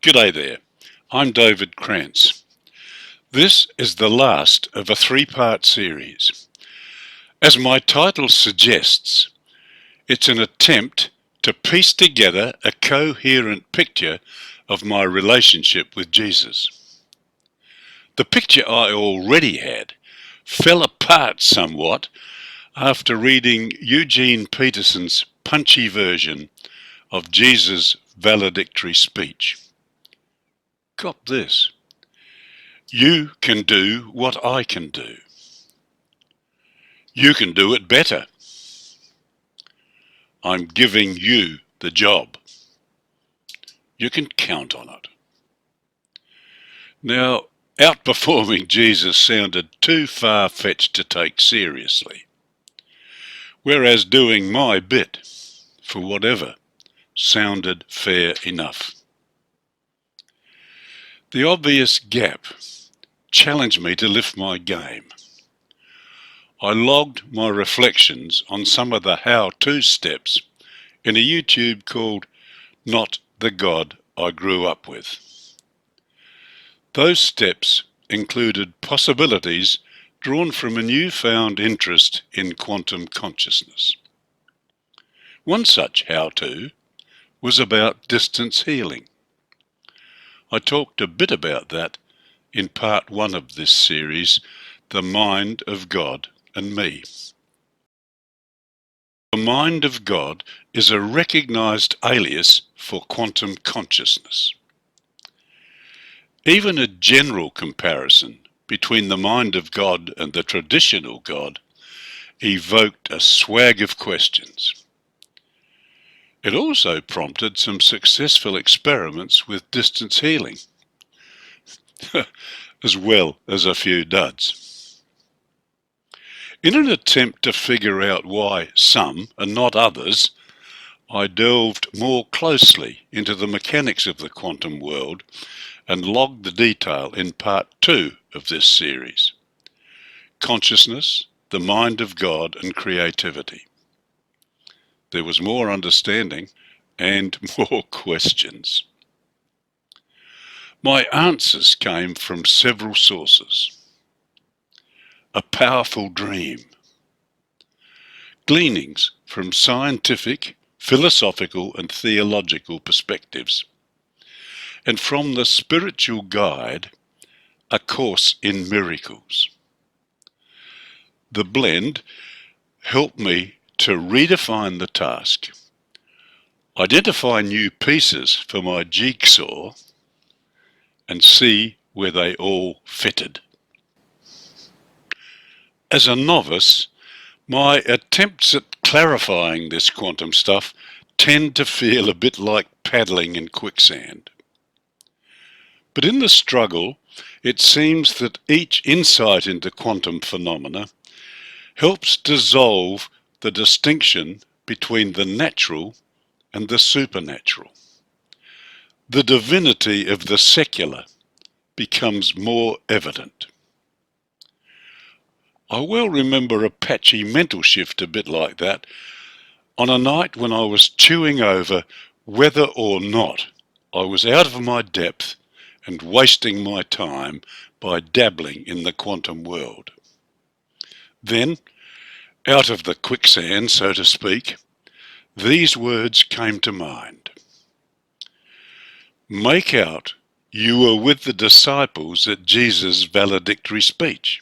G'day there, I'm David Krantz. This is the last of a three-part series. As my title suggests, it's an attempt to piece together a coherent picture of my relationship with Jesus. The picture I already had fell apart somewhat after reading Eugene Peterson's punchy version of Jesus' valedictory speech. Cop this. You can do what I can do. You can do it better. I'm giving you the job. You can count on it. Now, outperforming Jesus sounded too far-fetched to take seriously, whereas doing my bit, for whatever, sounded fair enough. The obvious gap challenged me to lift my game. I logged my reflections on some of the how-to steps in a YouTube called Not the God I Grew Up With. Those steps included possibilities drawn from a newfound interest in quantum consciousness. One such how-to was about distance healing. I talked a bit about that in part 1 of this series, The Mind of God and Me. The mind of God is a recognized alias for quantum consciousness. Even a general comparison between the mind of God and the traditional God evoked a swag of questions. It also prompted some successful experiments with distance healing, as well as a few duds. In an attempt to figure out why some and not others, I delved more closely into the mechanics of the quantum world and logged the detail in part 2 of this series. Consciousness, the mind of God and creativity. There was more understanding and more questions. My answers came from several sources. A powerful dream. Gleanings from scientific, philosophical and theological perspectives. And from the spiritual guide, A Course in Miracles. The blend helped me to redefine the task, identify new pieces for my jigsaw, and see where they all fitted. As a novice, my attempts at clarifying this quantum stuff tend to feel a bit like paddling in quicksand. But in the struggle, it seems that each insight into quantum phenomena helps dissolve the distinction between the natural and the supernatural. The divinity of the secular becomes more evident. I well remember a patchy mental shift a bit like that on a night when I was chewing over whether or not I was out of my depth and wasting my time by dabbling in the quantum world. Then, out of the quicksand, so to speak, these words came to mind. Make out you were with the disciples at Jesus' valedictory speech,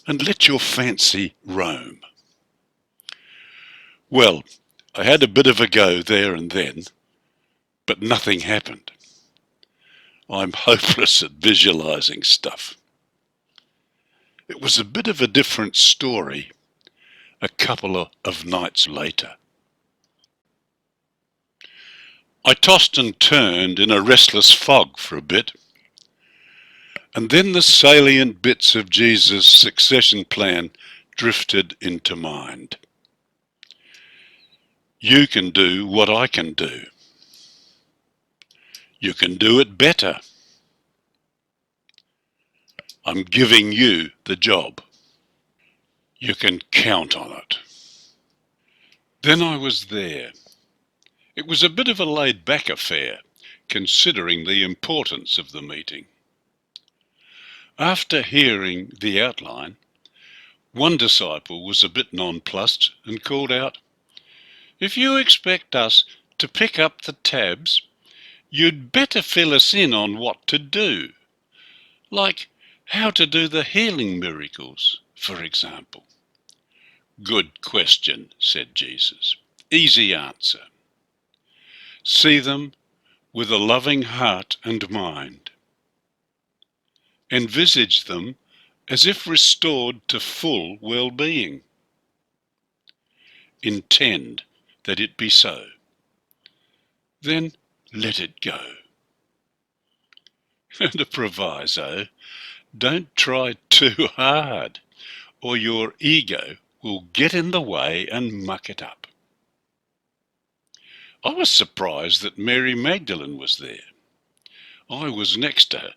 and let your fancy roam. Well, I had a bit of a go there and then, but nothing happened. I'm hopeless at visualizing stuff. It was a bit of a different story a couple of nights later. I tossed and turned in a restless fog for a bit, and then the salient bits of Jesus' succession plan drifted into mind. You can do what I can do. You can do it better. I'm giving you the job. You can count on it. Then I was there. It was a bit of a laid-back affair, considering the importance of the meeting. After hearing the outline, one disciple was a bit nonplussed and called out, "If you expect us to pick up the tabs, you'd better fill us in on what to do, like how to do the healing miracles, for example." "Good question," said Jesus. "Easy answer. See them with a loving heart and mind. Envisage them as if restored to full well-being. Intend that it be so. Then let it go." And a proviso, don't try too hard, or your ego will get in the way and muck it up. I was surprised that Mary Magdalene was there. I was next to her.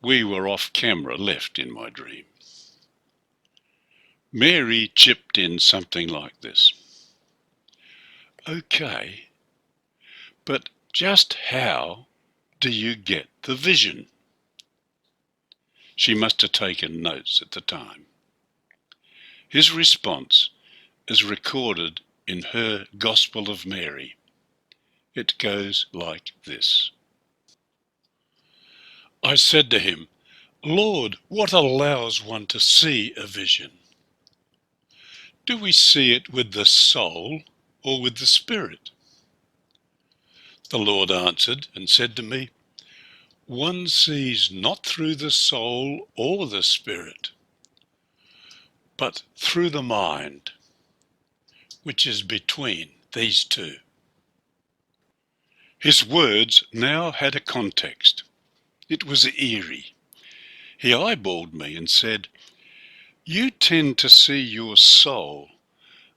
We were off camera left in my dream. Mary chipped in something like this: "Okay, but just how do you get the vision?" She must have taken notes at the time. His response is recorded in her Gospel of Mary. It goes like this: "I said to him, 'Lord, what allows one to see a vision? Do we see it with the soul or with the spirit?' The Lord answered and said to me, 'One sees not through the soul or the spirit, but through the mind, which is between these two.'" His words now had a context. It was eerie. He eyeballed me and said, "You tend to see your soul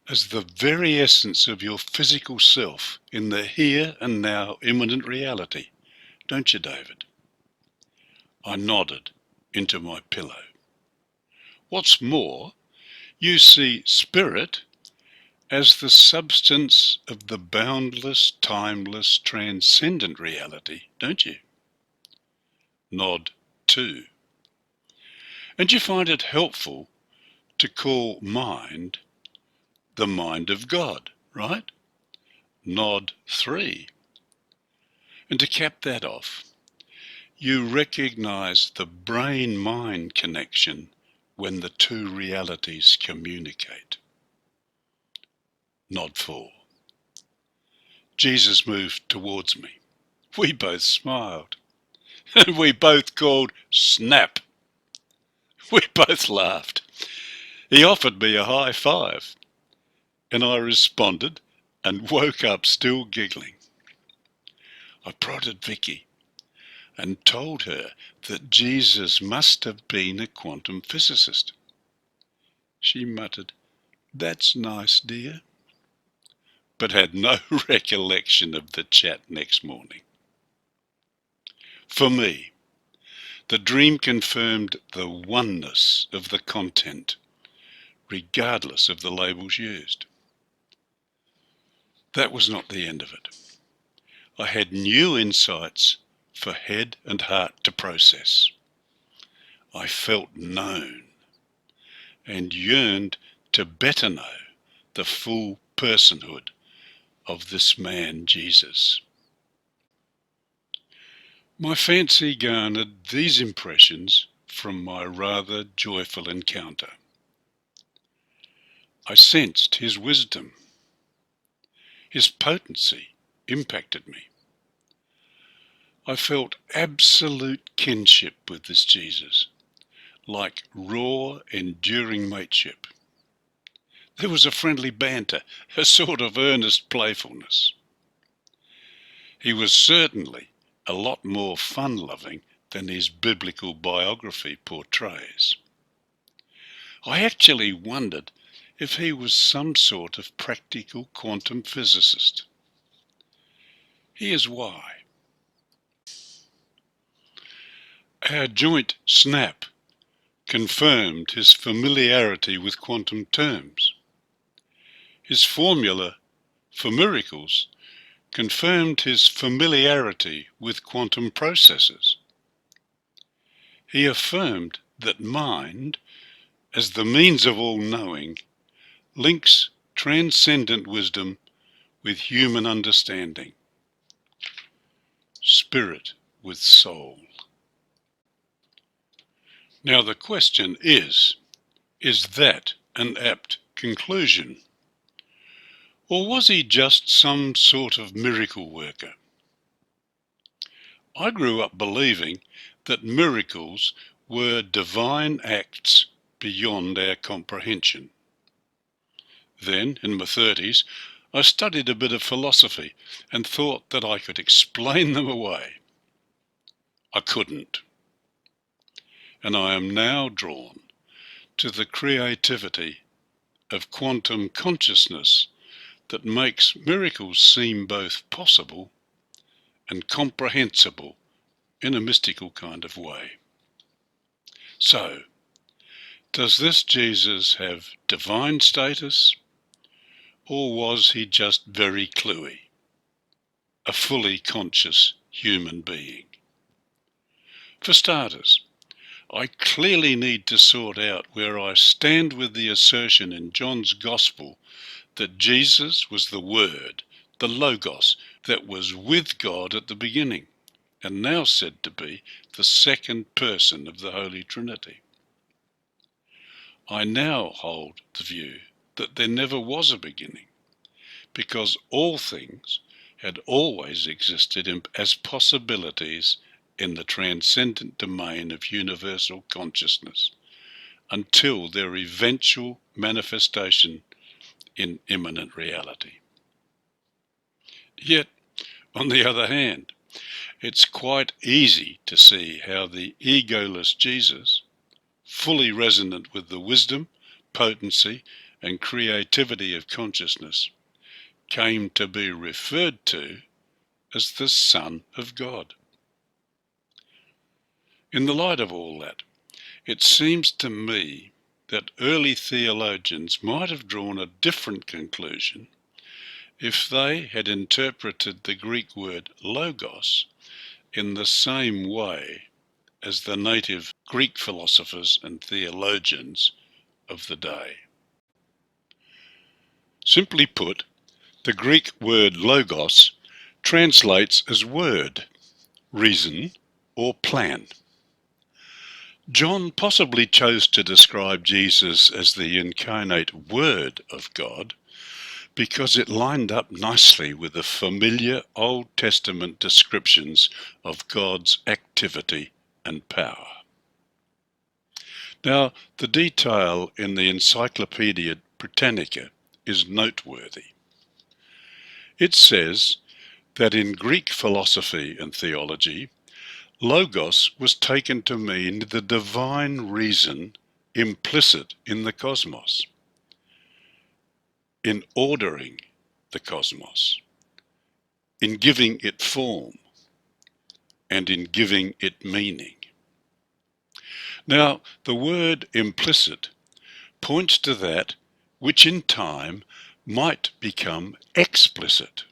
as the very essence of your physical self in the here and now imminent reality, don't you, David?" I nodded into my pillow. "What's more, you see spirit as the substance of the boundless, timeless, transcendent reality, don't you?" Nod too. "And you find it helpful to call mind the mind of God, right?" Nod 3. "And to cap that off, you recognize the brain-mind connection when the two realities communicate." Nod 4. Jesus moved towards me. We both smiled. And we both called snap. We both laughed. He offered me a high five, and I responded and woke up still giggling. I prodded Vicky and told her that Jesus must have been a quantum physicist. She muttered, "That's nice, dear," but had no recollection of the chat next morning. For me, the dream confirmed the oneness of the content, regardless of the labels used. That was not the end of it. I had new insights for head and heart to process. I felt known and yearned to better know the full personhood of this man, Jesus. My fancy garnered these impressions from my rather joyful encounter. I sensed his wisdom. His potency impacted me. I felt absolute kinship with this Jesus, like raw, enduring mateship. There was a friendly banter, a sort of earnest playfulness. He was certainly a lot more fun-loving than his biblical biography portrays. I actually wondered if he was some sort of practical quantum physicist. Here's why. Our joint snap confirmed his familiarity with quantum terms. His formula for miracles confirmed his familiarity with quantum processes. He affirmed that mind, as the means of all knowing, links transcendent wisdom with human understanding, spirit with soul. Now the question is that an apt conclusion? Or was he just some sort of miracle worker? I grew up believing that miracles were divine acts beyond our comprehension. Then, in my 30s, I studied a bit of philosophy and thought that I could explain them away. I couldn't. And I am now drawn to the creativity of quantum consciousness that makes miracles seem both possible and comprehensible in a mystical kind of way. So, does this Jesus have divine status, or was he just very cluey, a fully conscious human being? For starters, I clearly need to sort out where I stand with the assertion in John's Gospel that Jesus was the Word, the Logos, that was with God at the beginning, and now said to be the second person of the Holy Trinity. I now hold the view that there never was a beginning, because all things had always existed as possibilities in the transcendent domain of universal consciousness, until their eventual manifestation in immanent reality. Yet, on the other hand, it's quite easy to see how the egoless Jesus, fully resonant with the wisdom, potency, and creativity of consciousness, came to be referred to as the Son of God. In the light of all that, it seems to me that early theologians might have drawn a different conclusion if they had interpreted the Greek word logos in the same way as the native Greek philosophers and theologians of the day. Simply put, the Greek word logos translates as word, reason, or plan. John possibly chose to describe Jesus as the incarnate Word of God because it lined up nicely with the familiar Old Testament descriptions of God's activity and power. Now, the detail in the Encyclopaedia Britannica is noteworthy. It says that in Greek philosophy and theology, Logos was taken to mean the divine reason implicit in the cosmos, in ordering the cosmos, in giving it form, and in giving it meaning. Now, the word implicit points to that which in time might become explicit.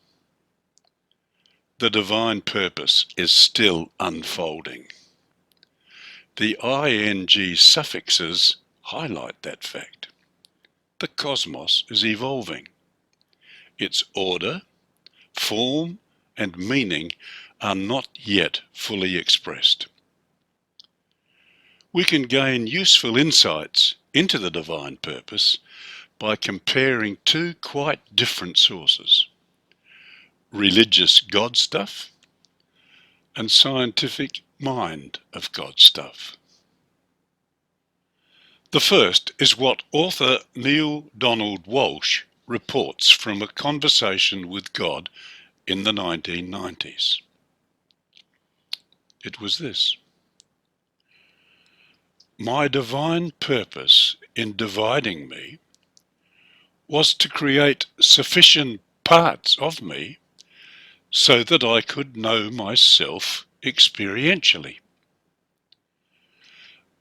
The divine purpose is still unfolding. The ing suffixes highlight that fact. The cosmos is evolving. Its order, form, and meaning are not yet fully expressed. We can gain useful insights into the divine purpose by comparing two quite different sources: religious God stuff and scientific mind of God stuff. The first is what author Neale Donald Walsch reports from a conversation with God in the 1990s. It was this: my divine purpose in dividing me was to create sufficient parts of me so that I could know myself experientially.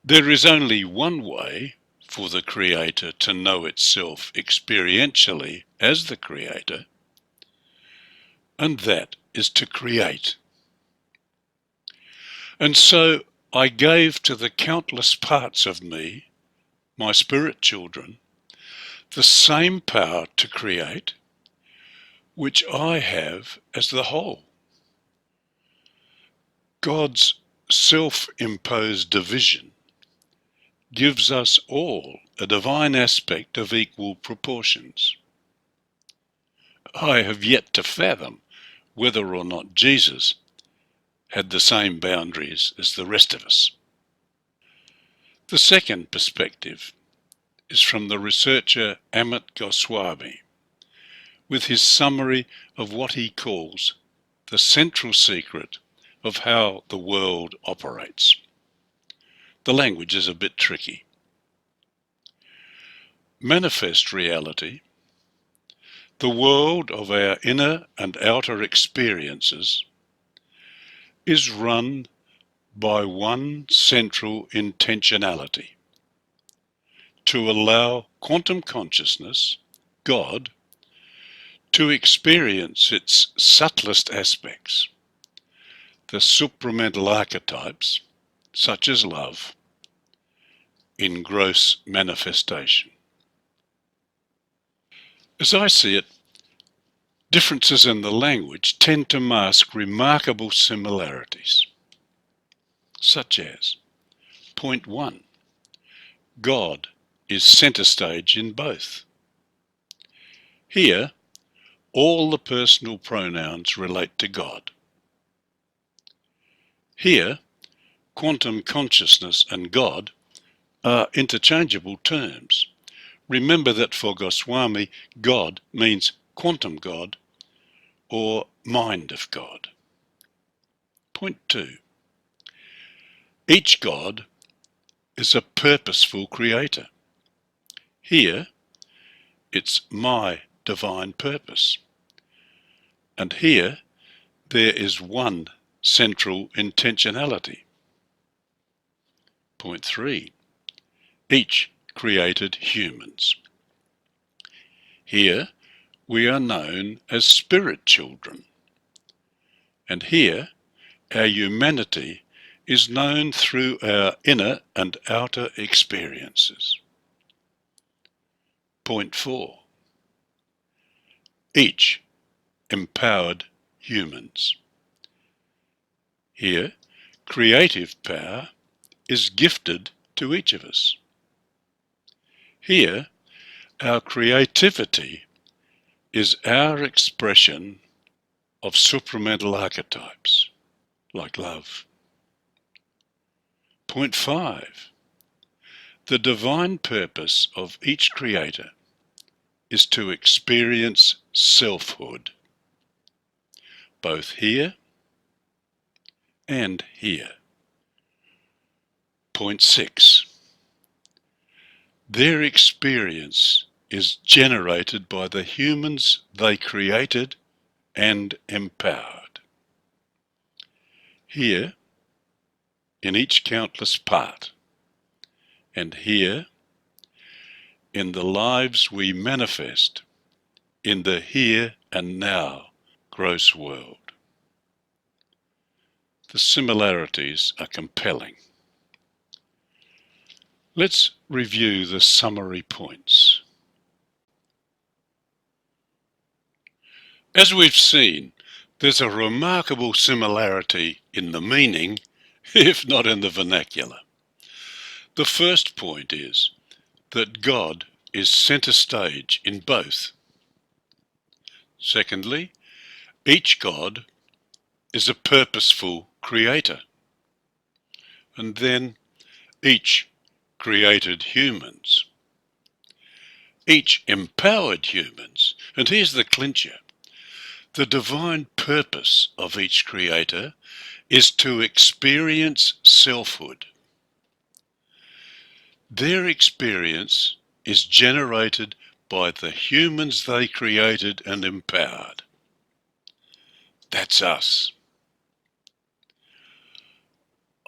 There is only one way for the Creator to know itself experientially as the Creator, and that is to create. And so I gave to the countless parts of me, my spirit children, the same power to create which I have as the whole. God's self-imposed division gives us all a divine aspect of equal proportions. I have yet to fathom whether or not Jesus had the same boundaries as the rest of us. The second perspective is from the researcher Amit Goswami, with his summary of what he calls the central secret of how the world operates. The language is a bit tricky. Manifest reality, the world of our inner and outer experiences, is run by one central intentionality: to allow quantum consciousness, God, to experience its subtlest aspects, the supramental archetypes, such as love, in gross manifestation. As I see it, differences in the language tend to mask remarkable similarities, such as, point 1, God is centre stage in both. Here, all the personal pronouns relate to God. Here, quantum consciousness and God are interchangeable terms. Remember that for Goswami, God means quantum God or mind of God. Point 2. Each God is a purposeful creator. Here, it's my divine purpose. And here, there is one central intentionality. Point 3. Each created humans. Here, we are known as spirit children. And here, our humanity is known through our inner and outer experiences. Point 4. Each empowered humans. Here, creative power is gifted to each of us. Here, our creativity is our expression of supramental archetypes, like love. Point 5. The divine purpose of each creator is to experience selfhood, both here and here. Point 6. Their experience is generated by the humans they created and empowered. Here, in each countless part, and here, in the lives we manifest in the here and now gross world. The similarities are compelling. Let's review the summary points. As we've seen, there's a remarkable similarity in the meaning, if not in the vernacular. The first point is that God is centre stage in both. Secondly, each God is a purposeful creator. And then each created humans. Each empowered humans. And here's the clincher. The divine purpose of each creator is to experience selfhood. Their experience is generated by the humans they created and empowered. That's us.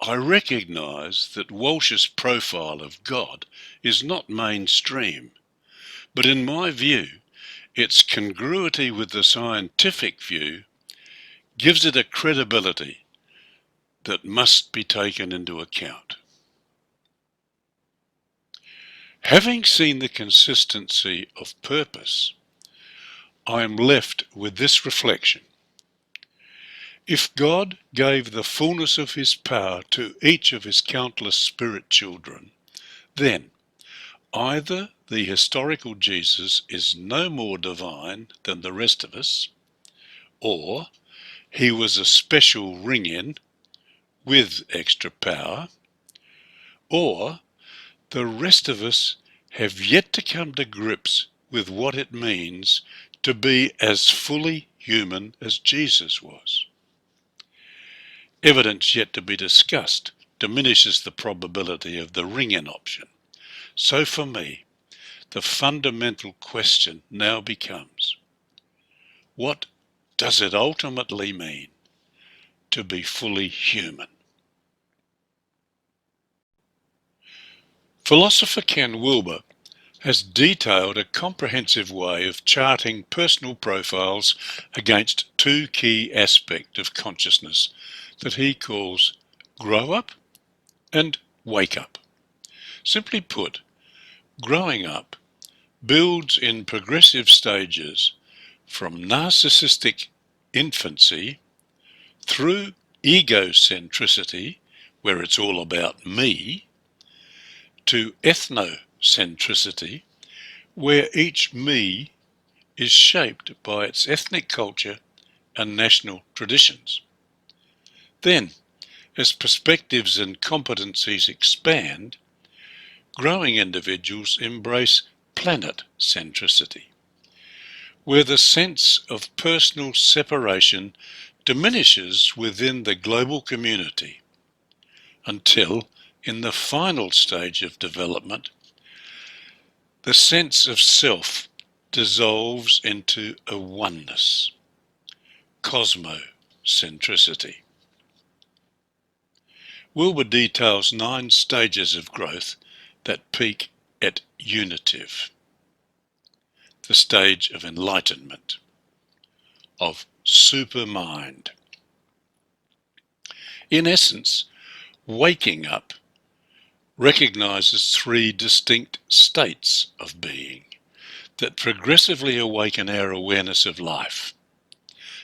I recognise that Walsh's profile of God is not mainstream, but in my view, its congruity with the scientific view gives it a credibility that must be taken into account. Having seen the consistency of purpose, I am left with this reflection. If God gave the fullness of his power to each of his countless spirit children, then either the historical Jesus is no more divine than the rest of us, or he was a special ring-in with extra power, or the rest of us have yet to come to grips with what it means to be as fully human as Jesus was. Evidence yet to be discussed diminishes the probability of the ring-in option. So for me, the fundamental question now becomes, what does it ultimately mean to be fully human? Philosopher Ken Wilber has detailed a comprehensive way of charting personal profiles against two key aspects of consciousness that he calls grow up and wake up. Simply put, growing up builds in progressive stages from narcissistic infancy through egocentricity, where it's all about me, to ethnocentricity, where each me is shaped by its ethnic culture and national traditions. Then, as perspectives and competencies expand, growing individuals embrace planet centricity, where the sense of personal separation diminishes within the global community until, in the final stage of development, the sense of self dissolves into a oneness, cosmocentricity. Wilber details 9 stages of growth that peak at unitive, the stage of enlightenment, of supermind. In essence, waking up recognizes 3 distinct states of being that progressively awaken our awareness of life,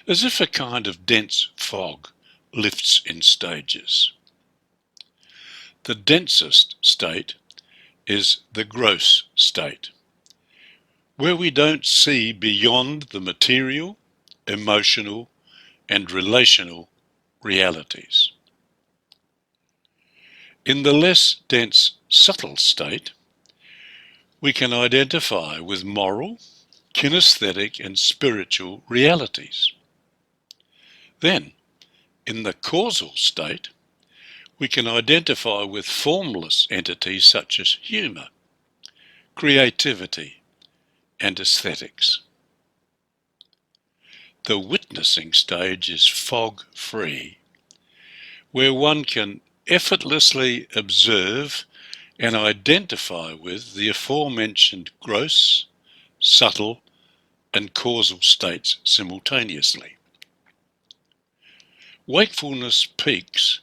as if a kind of dense fog lifts in stages. The densest state is the gross state, where we don't see beyond the material, emotional, and relational realities. In the less dense, subtle state, we can identify with moral, kinesthetic, and spiritual realities. Then, in the causal state, we can identify with formless entities such as humour, creativity, and aesthetics. The witnessing stage is fog-free, where one can effortlessly observe and identify with the aforementioned gross, subtle, and causal states simultaneously. Wakefulness peaks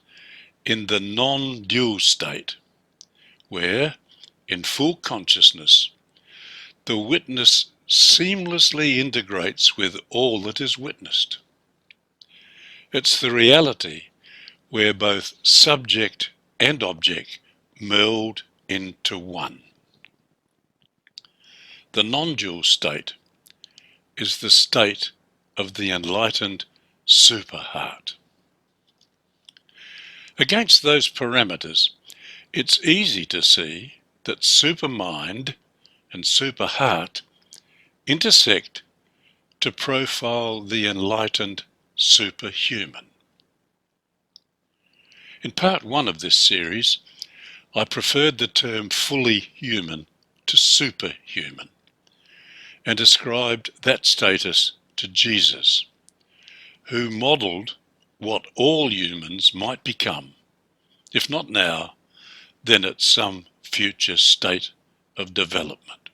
in the non-dual state, where, in full consciousness, the witness seamlessly integrates with all that is witnessed. It's the reality where both subject and object meld into one. The non-dual state is the state of the enlightened superheart. Against those parameters, it's easy to see that supermind and superheart intersect to profile the enlightened superhuman. In part 1 of this series, I preferred the term fully human to superhuman and ascribed that status to Jesus, who modelled what all humans might become, if not now, then at some future state of development.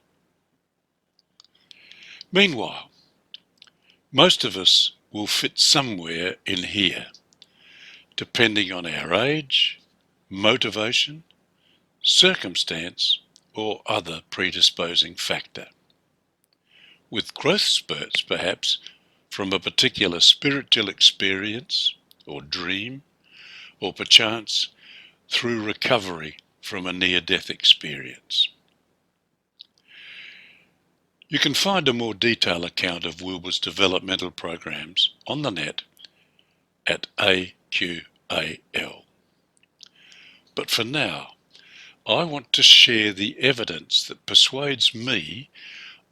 Meanwhile, most of us will fit somewhere in here, depending on our age, motivation, circumstance, or other predisposing factor. With growth spurts, perhaps, from a particular spiritual experience or dream, or perchance through recovery from a near-death experience. You can find a more detailed account of Wilber's developmental programs on the net at AQAL. But for now, I want to share the evidence that persuades me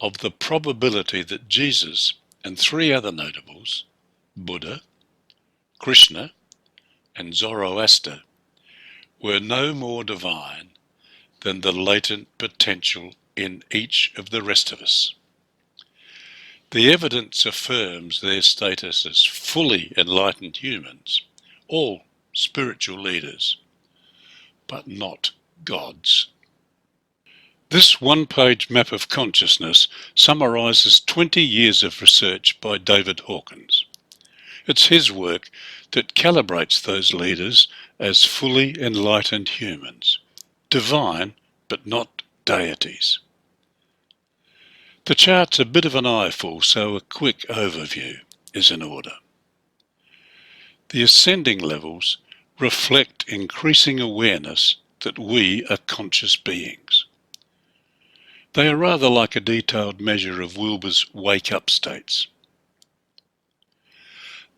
of the probability that Jesus and three other notables, Buddha, Krishna, and Zoroaster, were no more divine than the latent potential in each of the rest of us. The evidence affirms their status as fully enlightened humans, all spiritual leaders, but not gods. This one-page map of consciousness summarizes 20 years of research by David Hawkins. It's his work that calibrates those leaders as fully enlightened humans, divine but not deities. The chart's a bit of an eyeful, so a quick overview is in order. The ascending levels reflect increasing awareness that we are conscious beings. They are rather like a detailed measure of Wilber's wake-up states.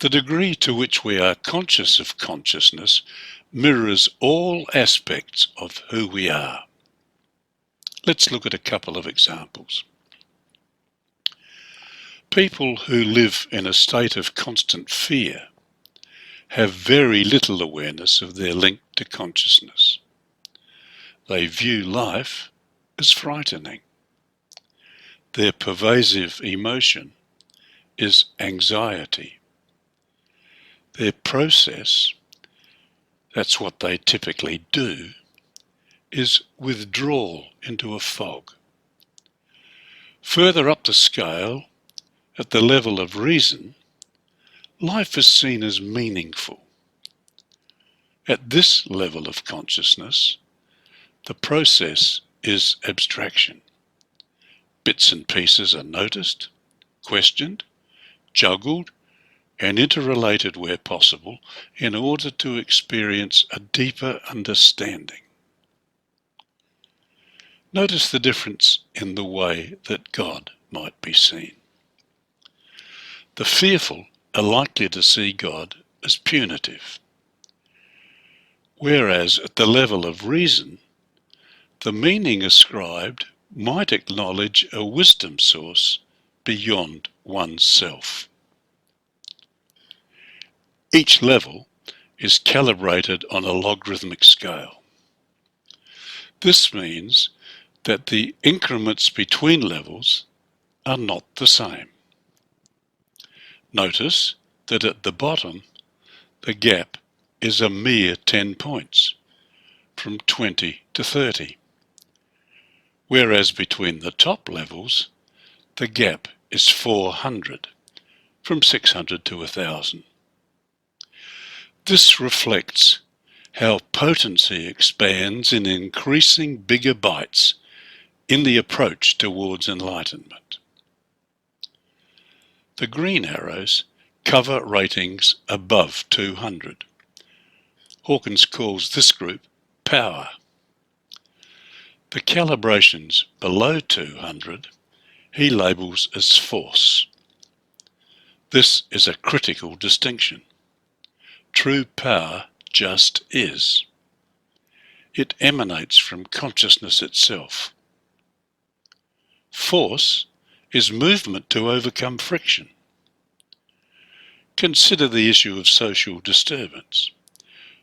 The degree to which we are conscious of consciousness mirrors all aspects of who we are. Let's look at a couple of examples. People who live in a state of constant fear have very little awareness of their link to consciousness. They view life as frightening. Their pervasive emotion is anxiety. Their process, that's what they typically do, is withdrawal into a fog. Further up the scale, at the level of reason, life is seen as meaningful. At this level of consciousness, the process is abstraction. Bits and pieces are noticed, questioned, juggled, and interrelated where possible in order to experience a deeper understanding. Notice the difference in the way that God might be seen. The fearful are likely to see God as punitive, whereas at the level of reason, the meaning ascribed might acknowledge a wisdom source beyond oneself. Each level is calibrated on a logarithmic scale. This means that the increments between levels are not the same. Notice that at the bottom, the gap is a mere 10 points, from 20 to 30, whereas between the top levels, the gap is 400, from 600 to 1,000. This reflects how potency expands in increasing bigger bites in the approach towards enlightenment. The green arrows cover ratings above 200. Hawkins calls this group power. The calibrations below 200 he labels as force. This is a critical distinction. True power just is. It emanates from consciousness itself. Force is movement to overcome friction. Consider the issue of social disturbance.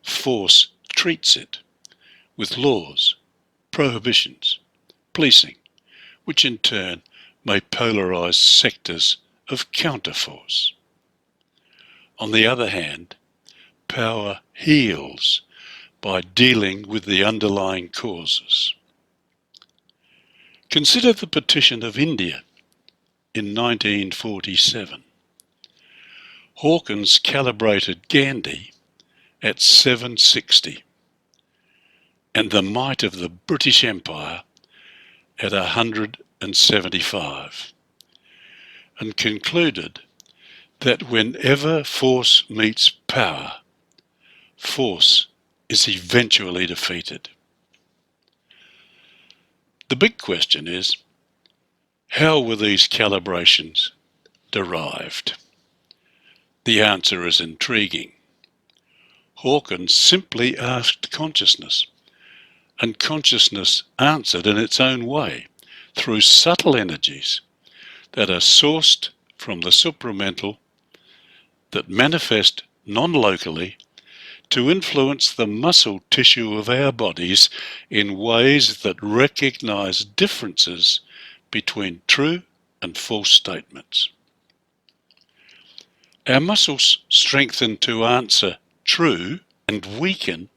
Force treats it with laws, prohibitions, policing, which in turn may polarize sectors of counterforce. On the other hand, power heals by dealing with the underlying causes. Consider the partition of India in 1947. Hawkins calibrated Gandhi at 760 and the might of the British Empire at 175, and concluded that whenever force meets power, force is eventually defeated. The big question is, how were these calibrations derived? The answer is intriguing. Hawkins simply asked consciousness, and consciousness answered in its own way through subtle energies that are sourced from the supramental, that manifest non-locally to influence the muscle tissue of our bodies in ways that recognize differences between true and false statements. Our muscles strengthen to answer true and weaken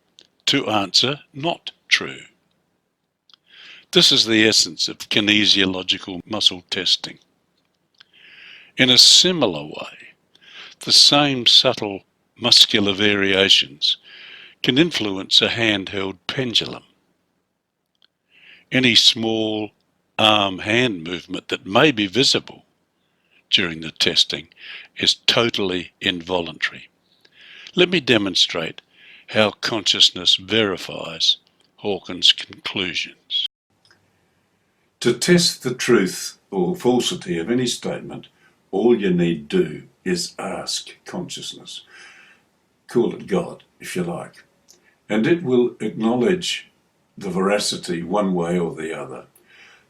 to answer not true. This is the essence of kinesiological muscle testing. In a similar way, the same subtle muscular variations can influence a handheld pendulum. Any small arm-hand movement that may be visible during the testing is totally involuntary. Let me demonstrate how consciousness verifies Hawkins' conclusions. To test the truth or falsity of any statement, all you need do is ask consciousness. Call it God, if you like, and it will acknowledge the veracity one way or the other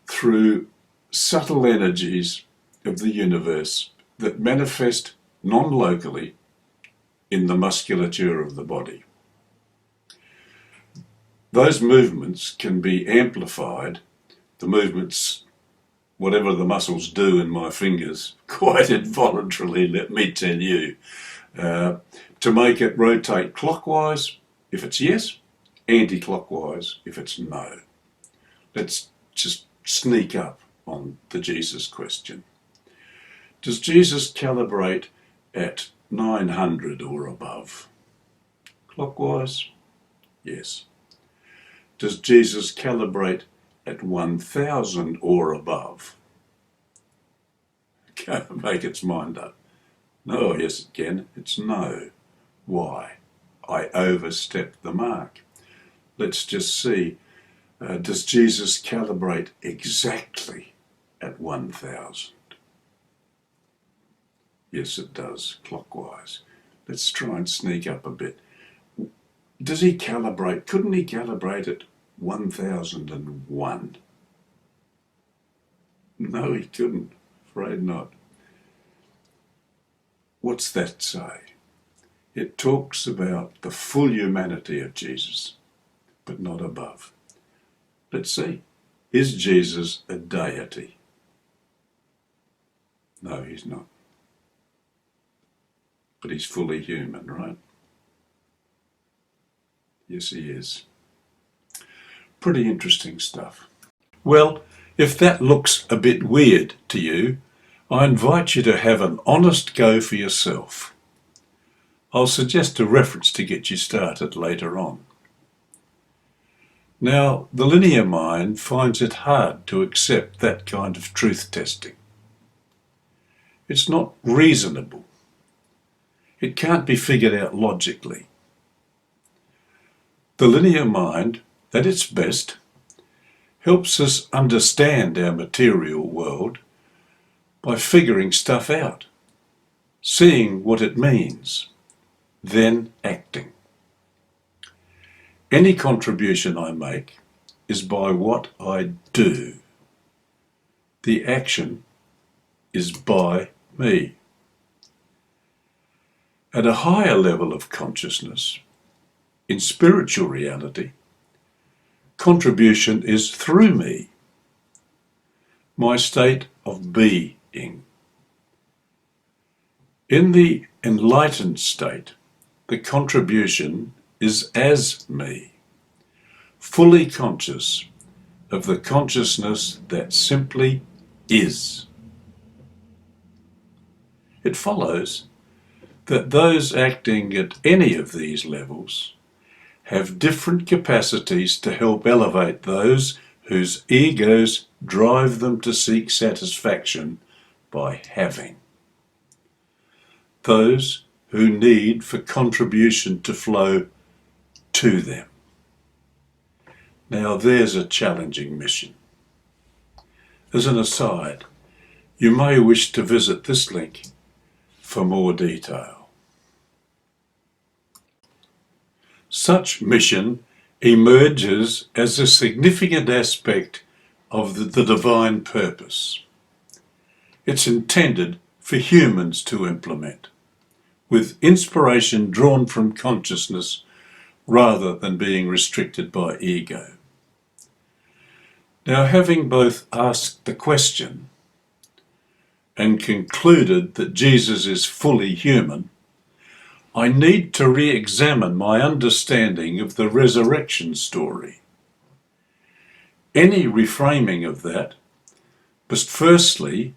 through subtle energies of the universe that manifest non-locally in the musculature of the body. Those movements can be amplified, the movements, whatever the muscles do in my fingers, quite involuntarily, let me tell you, to make it rotate clockwise if it's yes, anti-clockwise if it's no. Let's just sneak up on the Jesus question. Does Jesus calibrate at 900 or above? Clockwise? Yes. Does Jesus calibrate at 1000 or above? Can't make its mind up. No, yes it can. It's no. Why? I overstepped the mark. Let's just see. Does Jesus calibrate exactly at 1000? Yes, it does, clockwise. Let's try and sneak up a bit. Does he calibrate? Couldn't he calibrate at 1001? No, he couldn't. Afraid not. What's that say? It talks about the full humanity of Jesus, but not above. Let's see. Is Jesus a deity? No, he's not. But he's fully human, right? Yes, he is. Pretty interesting stuff. Well, if that looks a bit weird to you, I invite you to have an honest go for yourself. I'll suggest a reference to get you started later on. Now, the linear mind finds it hard to accept that kind of truth testing. It's not reasonable. It can't be figured out logically. The linear mind, at its best, helps us understand our material world by figuring stuff out, seeing what it means, then acting. Any contribution I make is by what I do. The action is by me. At a higher level of consciousness, in spiritual reality, contribution is through me, my state of being. In the enlightened state, the contribution is as me, fully conscious of the consciousness that simply is. It follows that those acting at any of these levels have different capacities to help elevate those whose egos drive them to seek satisfaction by having. Those who need for contribution to flow to them. Now there's a challenging mission. As an aside, you may wish to visit this link for more detail. Such mission emerges as a significant aspect of the divine purpose. It's intended for humans to implement, with inspiration drawn from consciousness rather than being restricted by ego. Now, having both asked the question and concluded that Jesus is fully human, I need to re-examine my understanding of the resurrection story. Any reframing of that must firstly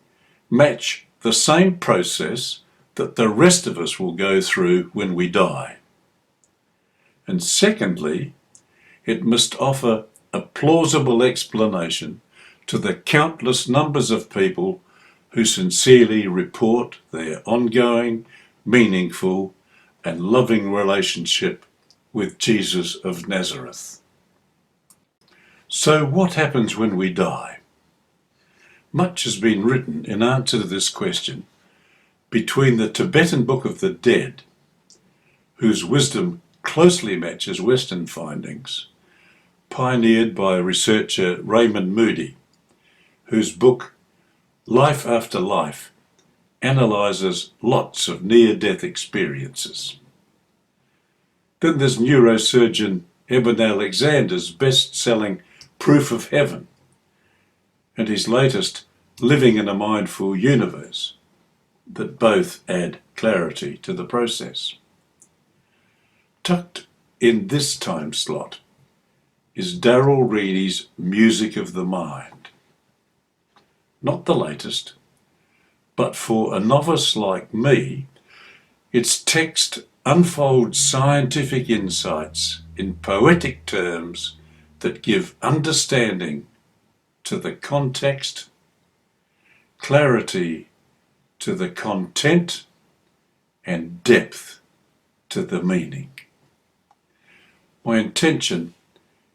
match the same process that the rest of us will go through when we die. And secondly, it must offer a plausible explanation to the countless numbers of people who sincerely report their ongoing, meaningful, and loving relationship with Jesus of Nazareth. So what happens when we die? Much has been written in answer to this question between the Tibetan Book of the Dead, whose wisdom closely matches Western findings, pioneered by researcher Raymond Moody, whose book Life After Life analyses lots of near-death experiences. Then there's neurosurgeon Eben Alexander's best-selling Proof of Heaven, and his latest Living in a Mindful Universe, that both add clarity to the process. Tucked in this time slot is Darrell Reaney's Music of the Mind. Not the latest, but for a novice like me, its text unfolds scientific insights in poetic terms that give understanding to the context, clarity to the content, and depth to the meaning. My intention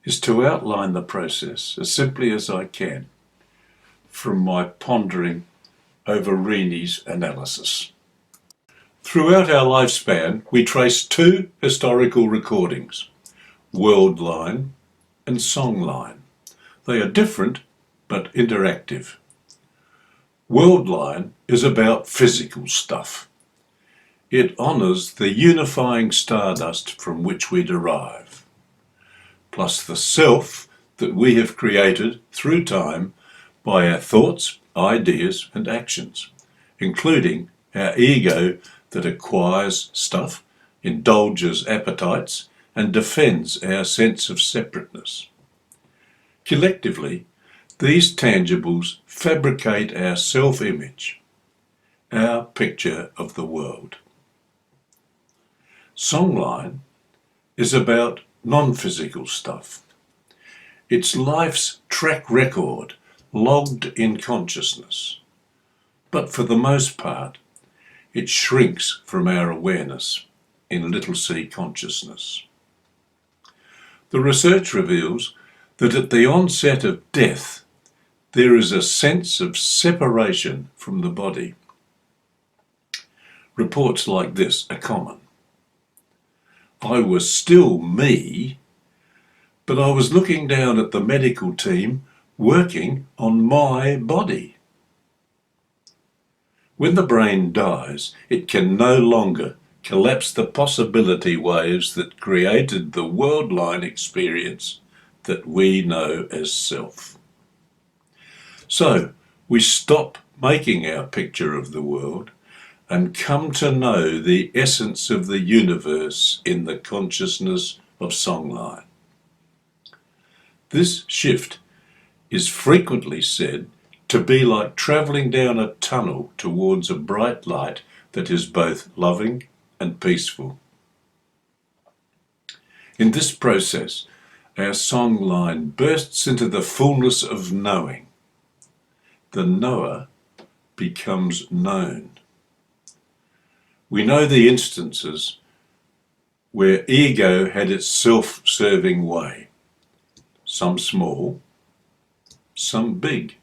is to outline the process as simply as I can from my pondering over Reaney's analysis. Throughout our lifespan, we trace two historical recordings, Worldline and Songline. They are different but interactive. Worldline is about physical stuff. It honours the unifying stardust from which we derive, plus the self that we have created through time by our thoughts, ideas and actions, including our ego that acquires stuff, indulges appetites and defends our sense of separateness. Collectively, these tangibles fabricate our self-image, our picture of the world. Songline is about non-physical stuff. It's life's track record logged in consciousness, but for the most part, it shrinks from our awareness in little c consciousness. The research reveals that at the onset of death, there is a sense of separation from the body. Reports like this are common. I was still me, but I was looking down at the medical team working on my body. When the brain dies, it can no longer collapse the possibility waves that created the worldline experience that we know as self. So we stop making our picture of the world and come to know the essence of the universe in the consciousness of Songline. This shift is frequently said to be like travelling down a tunnel towards a bright light that is both loving and peaceful. In this process, our song line bursts into the fullness of knowing. The knower becomes known. We know the instances where ego had its self-serving way, some small, some big.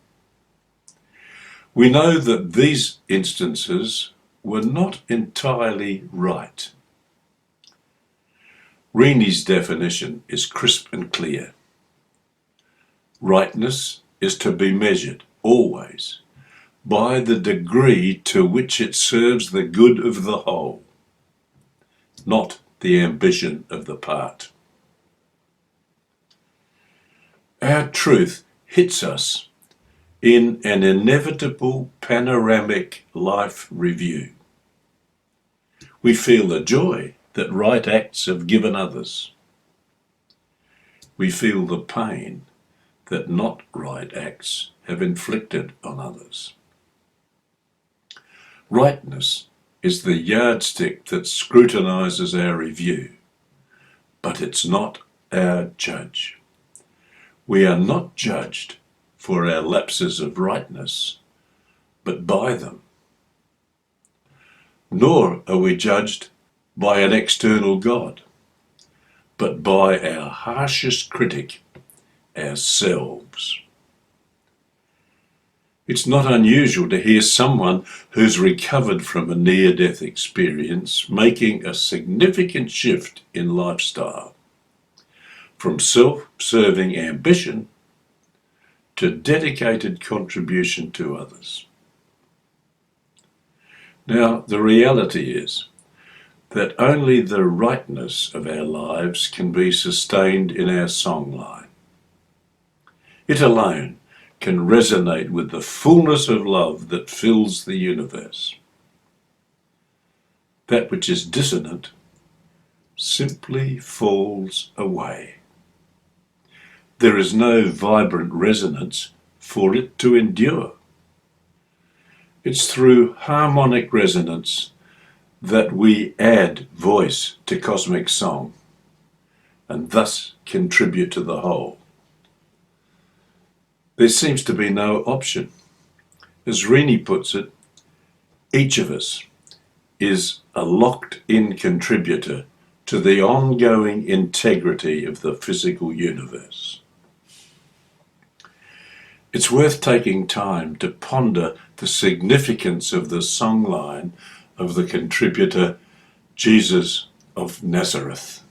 We know that these instances were not entirely right. Reni's definition is crisp and clear. Rightness is to be measured, always, by the degree to which it serves the good of the whole, not the ambition of the part. Our truth hits us in an inevitable panoramic life review. We feel the joy that right acts have given others. We feel the pain that not right acts have inflicted on others. Rightness is the yardstick that scrutinises our review, but it's not our judge. We are not judged for our lapses of rightness, but by them. Nor are we judged by an external God, but by our harshest critic, ourselves. It's not unusual to hear someone who's recovered from a near-death experience making a significant shift in lifestyle, from self-serving ambition to dedicated contribution to others. Now, the reality is that only the rightness of our lives can be sustained in our songline. It alone can resonate with the fullness of love that fills the universe. That which is dissonant simply falls away. There is no vibrant resonance for it to endure. It's through harmonic resonance that we add voice to cosmic song and thus contribute to the whole. There seems to be no option. As Rini puts it, each of us is a locked-in contributor to the ongoing integrity of the physical universe. It's worth taking time to ponder the significance of the songline of the contributor Jesus of Nazareth.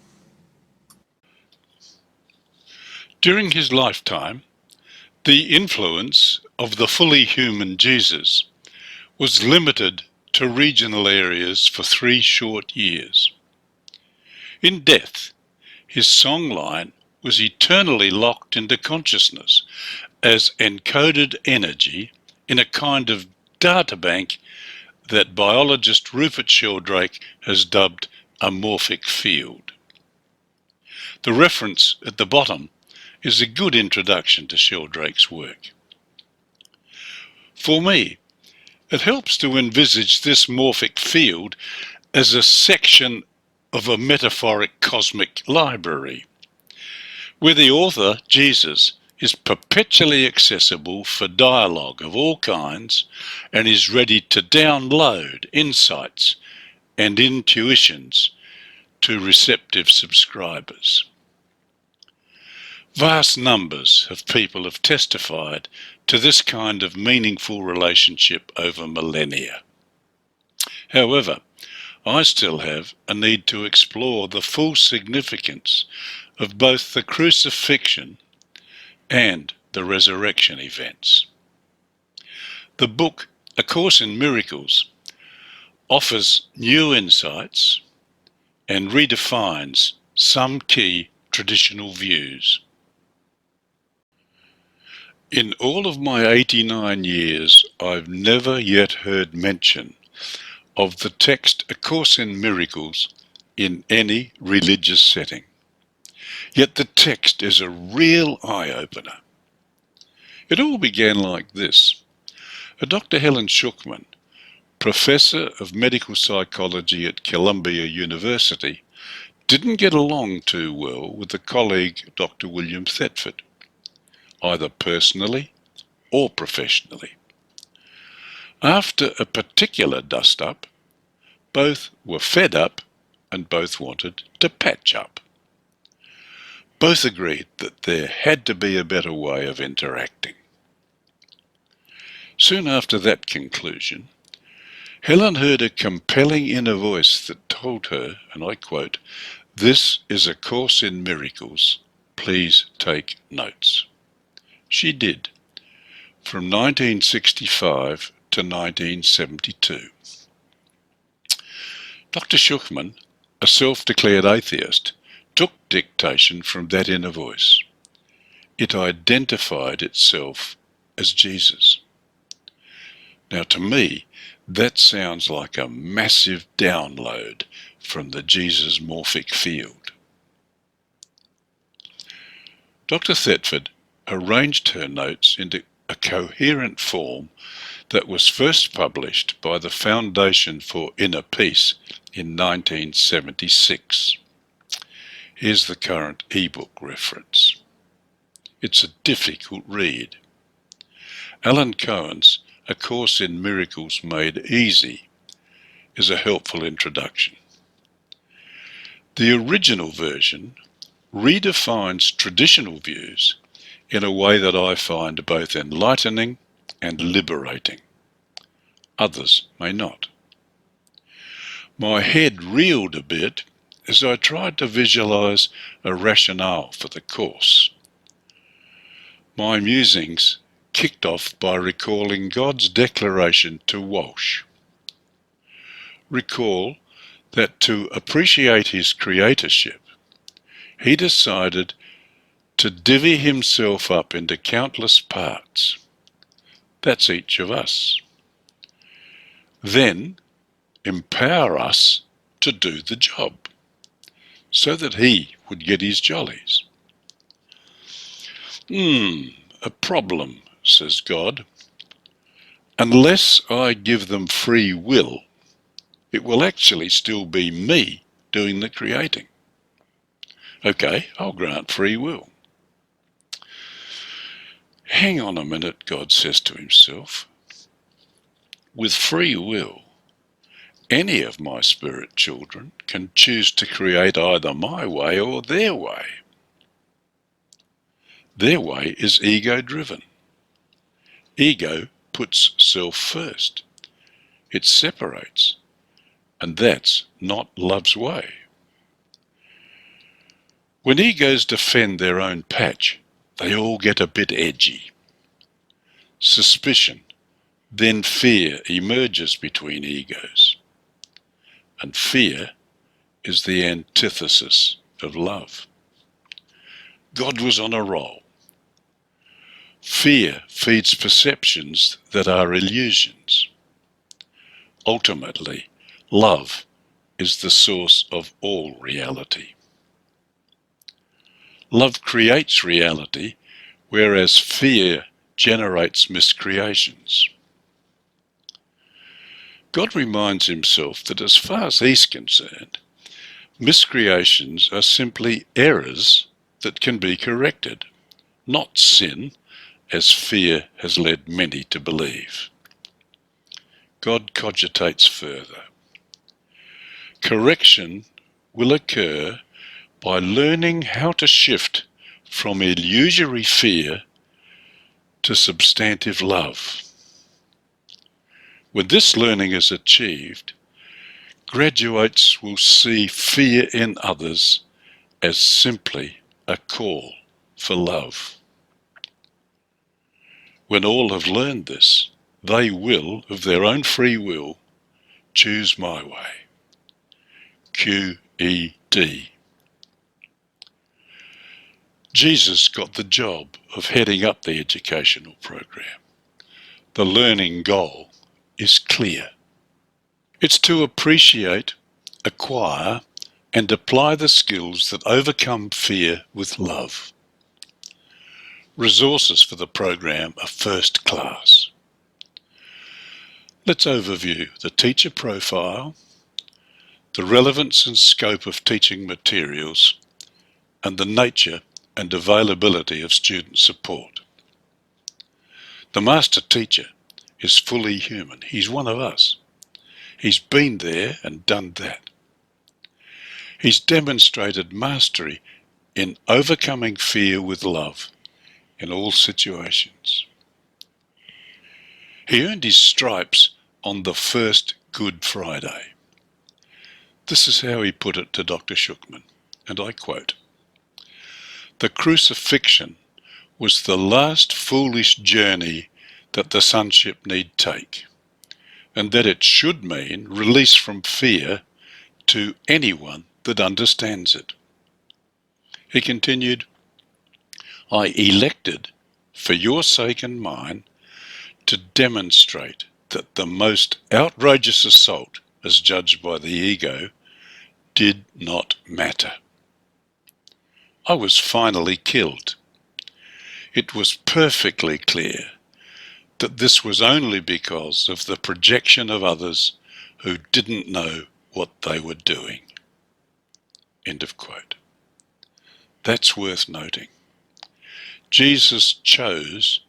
During his lifetime, the influence of the fully human Jesus was limited to regional areas for 3 short years. In death, his songline was eternally locked into consciousness as encoded energy in a kind of databank that biologist Rupert Sheldrake has dubbed a morphic field. The reference at the bottom is a good introduction to Sheldrake's work. For me, it helps to envisage this morphic field as a section of a metaphoric cosmic library, where the author, Jesus, is perpetually accessible for dialogue of all kinds and is ready to download insights and intuitions to receptive subscribers. Vast numbers of people have testified to this kind of meaningful relationship over millennia. However, I still have a need to explore the full significance of both the crucifixion and the resurrection events. The book, A Course in Miracles, offers new insights and redefines some key traditional views. In all of my 89 years, I've never yet heard mention of the text A Course in Miracles in any religious setting. Yet the text is a real eye-opener. It all began like this. Dr. Helen Schucman professor of medical psychology at Columbia University, didn't get along too well with a colleague, Dr. William Thetford, either personally or professionally. After a particular dust-up, both were fed up and both wanted to patch up. Both agreed that there had to be a better way of interacting. Soon after that conclusion, Helen heard a compelling inner voice that told her, and I quote, "This is a Course in Miracles. Please take notes." She did, from 1965 to 1972. Dr. Schuchman, a self-declared atheist, took dictation from that inner voice. It identified itself as Jesus. Now, to me, that sounds like a massive download from the Jesus morphic field. Dr. Thetford arranged her notes into a coherent form that was first published by the Foundation for Inner Peace in 1976. Here's the current ebook reference. It's a difficult read. Alan Cohen's A Course in Miracles Made Easy is a helpful introduction. The original version redefines traditional views in a way that I find both enlightening and liberating. Others may not. My head reeled a bit as I tried to visualize a rationale for the Course. My musings kicked off by recalling God's declaration to Walsh. Recall that to appreciate his creatorship, he decided to divvy himself up into countless parts. That's each of us. Then empower us to do the job, so that he would get his jollies. A problem, says God. Unless I give them free will, it will actually still be me doing the creating. Okay, I'll grant free will. Hang on a minute, God says to himself. With free will, any of my spirit children can choose to create either my way or their way. Their way is ego-driven. Ego puts self first. It separates, and that's not love's way. When egos defend their own patch, they all get a bit edgy. Suspicion, then fear emerges between egos. And fear is the antithesis of love. God was on a roll. Fear feeds perceptions that are illusions. Ultimately, love is the source of all reality. Love creates reality, whereas fear generates miscreations. God reminds himself that as far as he's concerned, miscreations are simply errors that can be corrected, not sin, as fear has led many to believe. God cogitates further. Correction will occur by learning how to shift from illusory fear to substantive love. When this learning is achieved, graduates will see fear in others as simply a call for love. When all have learned this, they will, of their own free will, choose my way. QED. Jesus got the job of heading up the educational program. The learning goal is clear. It's to appreciate, acquire, and apply the skills that overcome fear with love. Resources for the program are first class. Let's overview the teacher profile, the relevance and scope of teaching materials, and the nature and availability of student support. The master teacher is fully human. He's one of us. He's been there and done that. He's demonstrated mastery in overcoming fear with love in all situations. He earned his stripes on the first Good Friday. This is how he put it to Dr. Schuckman, and I quote, "The crucifixion was the last foolish journey that the sonship need take, and that it should mean release from fear to anyone that understands it." He continued, "I elected, for your sake and mine, to demonstrate that the most outrageous assault, as judged by the ego, did not matter. I was finally killed. It was perfectly clear that this was only because of the projection of others who didn't know what they were doing." End of quote. That's worth noting. Jesus chose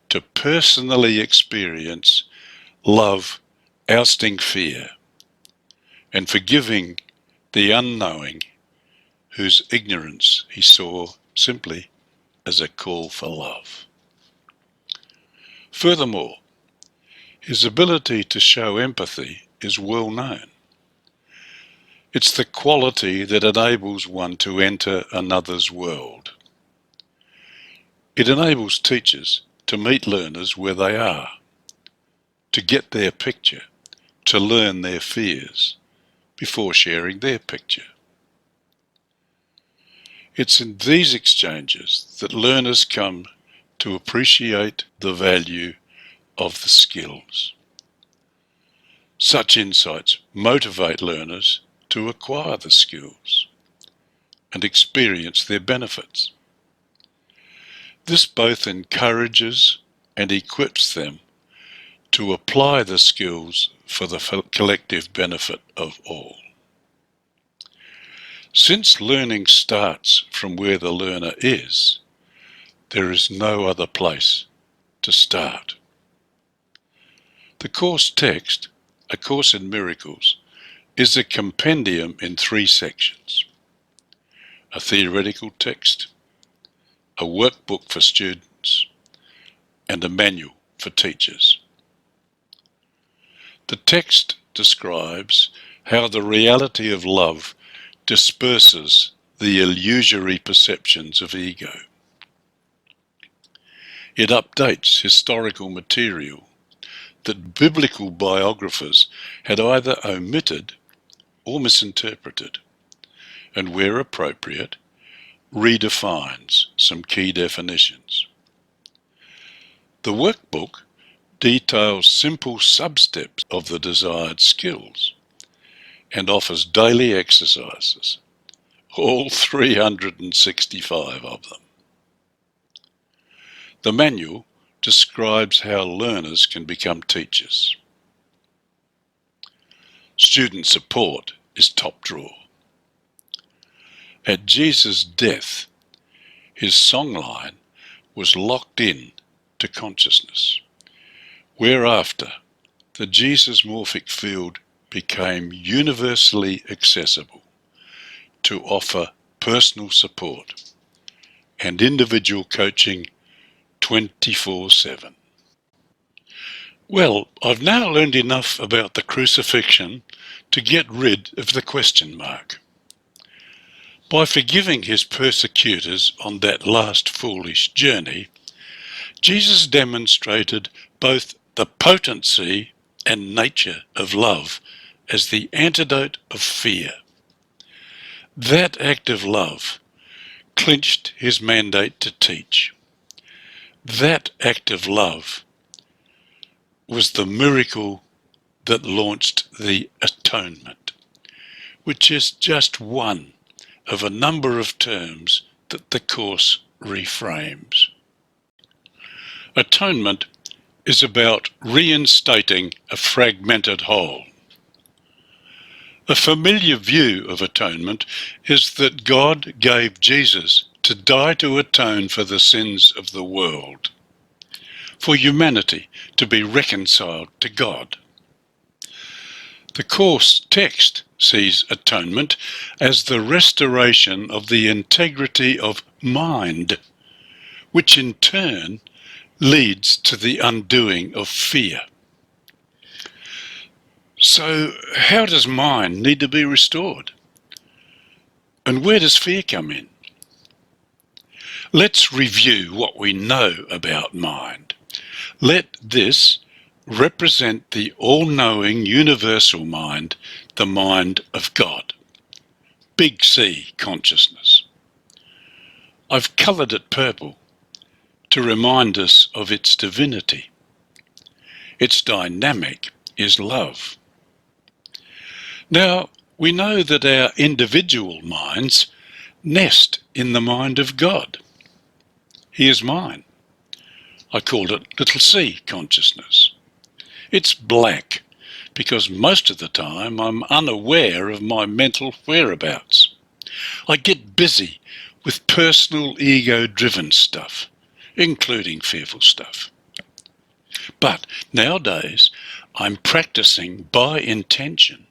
to personally experience love ousting fear and forgiving the unknowing whose ignorance he saw simply as a call for love. Furthermore, his ability to show empathy is well known. It's the quality that enables one to enter another's world. It enables teachers to meet learners where they are, to get their picture, to learn their fears before sharing their picture. It's in these exchanges that learners come to appreciate the value of the skills. Such insights motivate learners to acquire the skills and experience their benefits. This both encourages and equips them to apply the skills for the collective benefit of all. Since learning starts from where the learner is, there is no other place to start. The course text, A Course in Miracles, is a compendium in 3 sections: a theoretical text, a workbook for students, and a manual for teachers. The text describes how the reality of love disperses the illusory perceptions of ego. It updates historical material that biblical biographers had either omitted or misinterpreted, and where appropriate, redefines some key definitions. The workbook details simple sub-steps of the desired skills and offers daily exercises, all 365 of them. The manual describes how learners can become teachers. Student support is top drawer. At Jesus' death, his songline was locked in to consciousness, whereafter the Jesus morphic field became universally accessible to offer personal support and individual coaching 24/7. Well, I've now learned enough about the crucifixion to get rid of the question mark. By forgiving his persecutors on that last foolish journey, Jesus demonstrated both the potency and nature of love as the antidote of fear. That act of love clinched his mandate to teach. That act of love was the miracle that launched the atonement, which is just one of a number of terms that the Course reframes. Atonement is about reinstating a fragmented whole. A familiar view of atonement is that God gave Jesus to die to atone for the sins of the world, for humanity to be reconciled to God. The course text sees atonement as the restoration of the integrity of mind, which in turn leads to the undoing of fear. So, how does mind need to be restored? And where does fear come in? Let's review what we know about mind. Let this represent the all-knowing universal mind, the mind of God. Big C consciousness. I've coloured it purple to remind us of its divinity. Its dynamic is love. Now, we know that our individual minds nest in the mind of God. He is mine. I called it little c consciousness. It's black because most of the time I'm unaware of my mental whereabouts. I get busy with personal ego-driven stuff, including fearful stuff. But nowadays I'm practicing by intention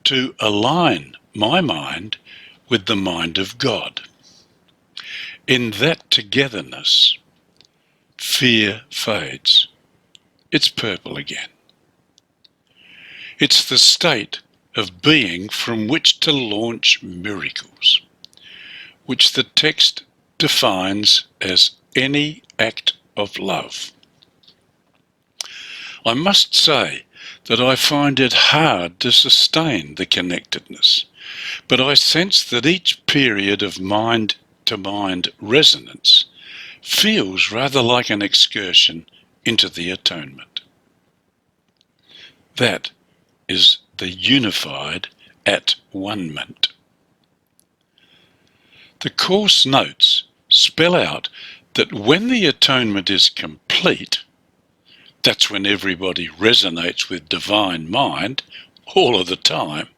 to align my mind with the mind of God. In that togetherness, fear fades. It's purple again. It's the state of being from which to launch miracles, which the text defines as any act of love. I must say that I find it hard to sustain the connectedness, but I sense that each period of mind-to-mind resonance feels rather like an excursion into the atonement. That is the unified at-one-ment. The Course notes spell out that when the atonement is complete, that's when everybody resonates with divine mind all of the time,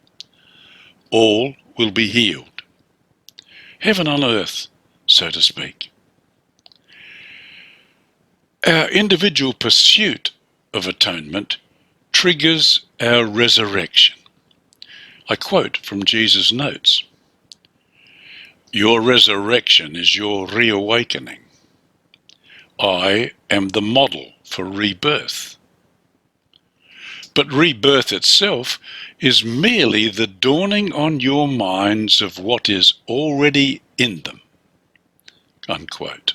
all will be healed. Heaven on earth, so to speak. Our individual pursuit of atonement triggers our resurrection. I quote from Jesus' notes. Your resurrection is your reawakening. I am the model for rebirth. But rebirth itself is merely the dawning on your minds of what is already in them. Unquote.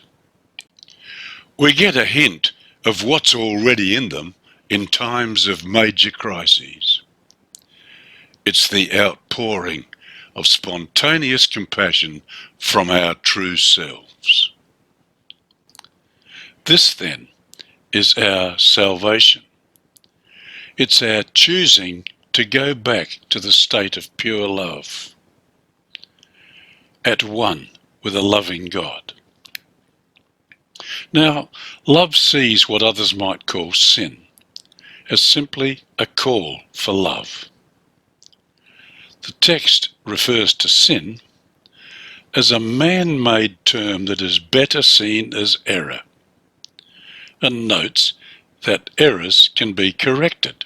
We get a hint of what's already in them in times of major crises. It's the outpouring of spontaneous compassion from our true selves. This, then, is our salvation. It's our choosing to go back to the state of pure love, at one with a loving God. Now, love sees what others might call sin as simply a call for love. The text refers to sin as a man-made term that is better seen as error, and notes that errors can be corrected.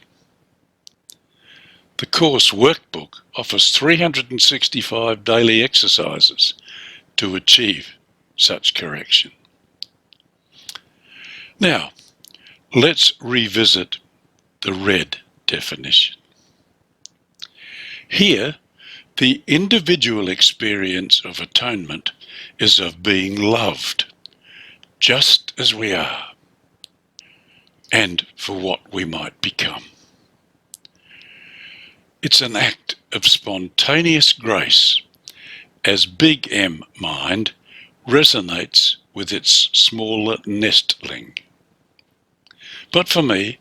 The Course workbook offers 365 daily exercises to achieve such correction. Now, let's revisit the red definition. Here, the individual experience of atonement is of being loved, just as we are, and for what we might become. It's an act of spontaneous grace as Big M mind resonates with its smaller nestling. But for me,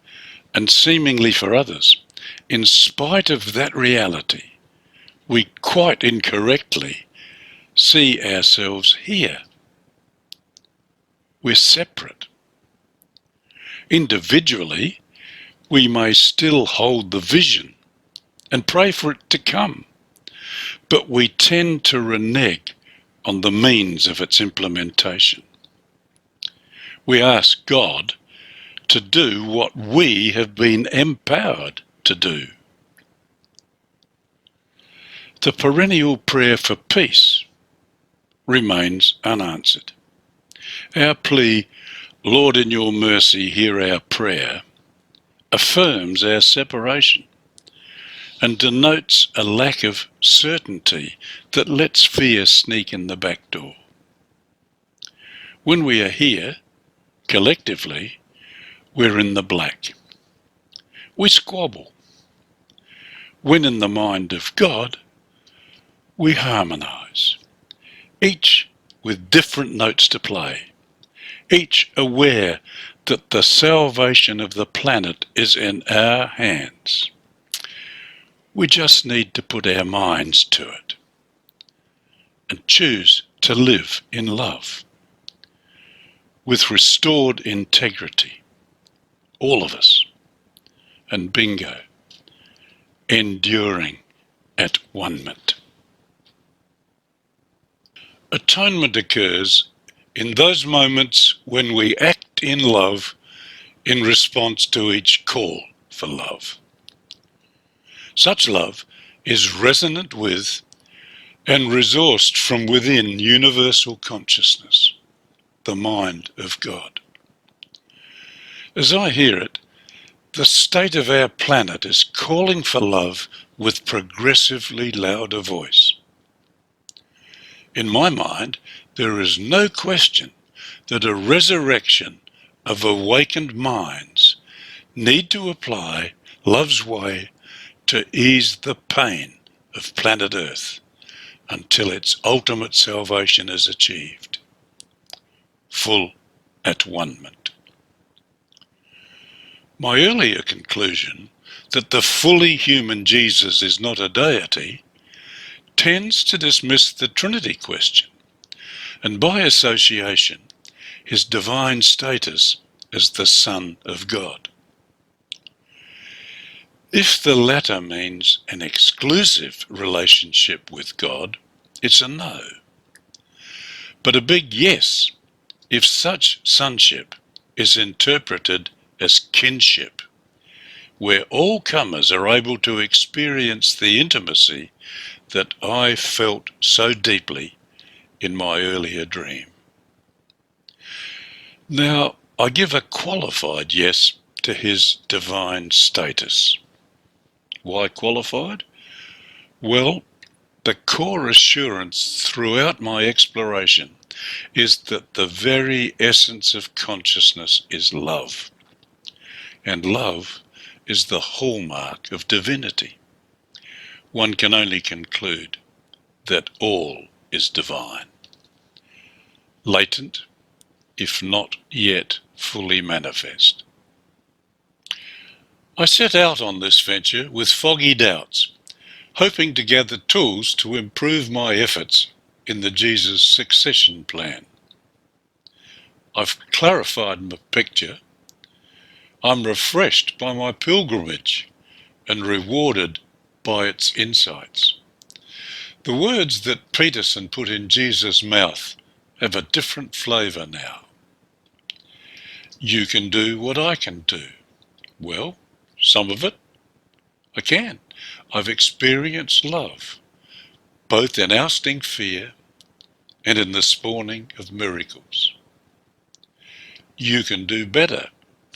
and seemingly for others, in spite of that reality, we quite incorrectly see ourselves here. We're separate. Individually, we may still hold the vision and pray for it to come, but we tend to renege on the means of its implementation. We ask God to do what we have been empowered to do. The perennial prayer for peace remains unanswered. Our plea, Lord, in your mercy, hear our prayer, affirms our separation and denotes a lack of certainty that lets fear sneak in the back door. When we are here, collectively, we're in the black. We squabble. When in the mind of God, we harmonise, each with different notes to play, each aware that the salvation of the planet is in our hands. We just need to put our minds to it and choose to live in love with restored integrity, all of us, and bingo, enduring at one-ment. Atonement occurs in those moments when we act in love in response to each call for love. Such love is resonant with and resourced from within universal consciousness, the mind of God. As I hear it, the state of our planet is calling for love with progressively louder voice. In my mind, there is no question that a resurrection of awakened minds need to apply love's way to ease the pain of planet Earth until its ultimate salvation is achieved. Full at one-ment. My earlier conclusion that the fully human Jesus is not a deity tends to dismiss the Trinity question, and by association, his divine status as the Son of God. If the latter means an exclusive relationship with God, it's a no. But a big yes if such sonship is interpreted as kinship, where all comers are able to experience the intimacy that I felt so deeply in my earlier dream. Now, I give a qualified yes to his divine status. Why qualified? Well, the core assurance throughout my exploration is that the very essence of consciousness is love. And love is the hallmark of divinity. One can only conclude that all is divine, latent, if not yet fully manifest. I set out on this venture with foggy doubts, hoping to gather tools to improve my efforts in the Jesus succession plan. I've clarified my picture. I'm refreshed by my pilgrimage and rewarded by its insights. The words that Peterson put in Jesus' mouth have a different flavour now. You can do what I can do. Well, some of it I can. I've experienced love, both in ousting fear and in the spawning of miracles. You can do better.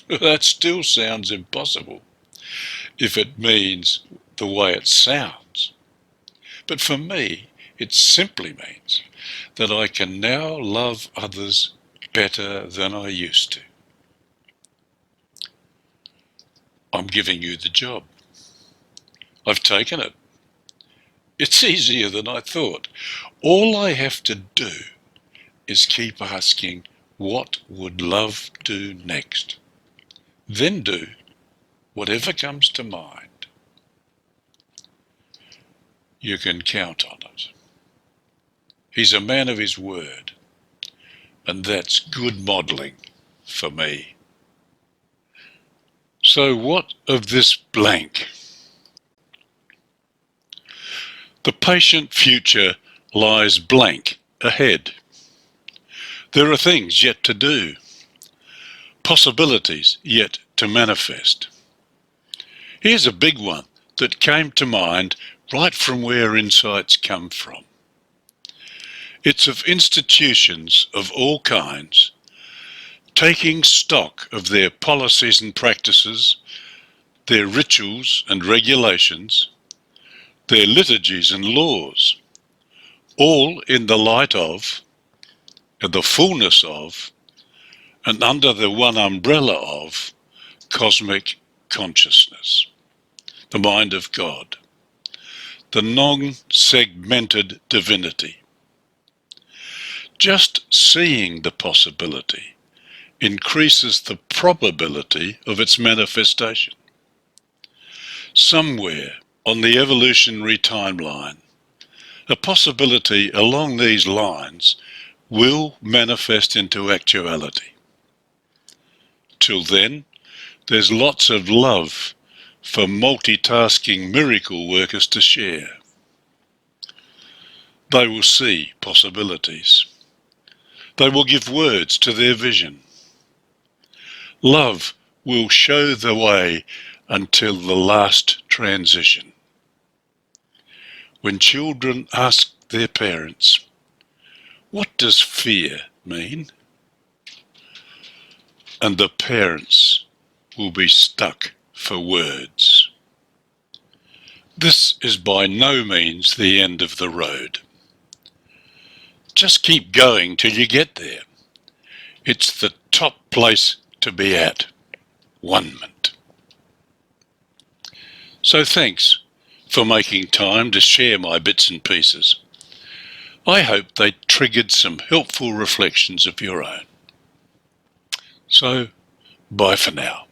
That still sounds impossible, if it means the way it sounds. But for me, it simply means that I can now love others better than I used to. I'm giving you the job. I've taken it. It's easier than I thought. All I have to do is keep asking, what would love do next? Then do whatever comes to mind. You can count on it. He's a man of his word, and that's good modelling for me. So what of this blank? The patient future lies blank ahead. There are things yet to do, possibilities yet to manifest. Here's a big one that came to mind right from where insights come from. It's of institutions of all kinds taking stock of their policies and practices, their rituals and regulations, their liturgies and laws, all in the light of, and the fullness of, and under the one umbrella of cosmic consciousness, the mind of God, the non-segmented divinity. Just seeing the possibility increases the probability of its manifestation. Somewhere on the evolutionary timeline, a possibility along these lines will manifest into actuality. Till then, there's lots of love for multitasking miracle workers to share. They will see possibilities. They will give words to their vision. Love will show the way until the last transition. When children ask their parents, "What does fear mean?" and the parents will be stuck for words. This is by no means the end of the road. Just keep going till you get there. It's the top place to be at, one-ment. So thanks for making time to share my bits and pieces. I hope they triggered some helpful reflections of your own. So, bye for now.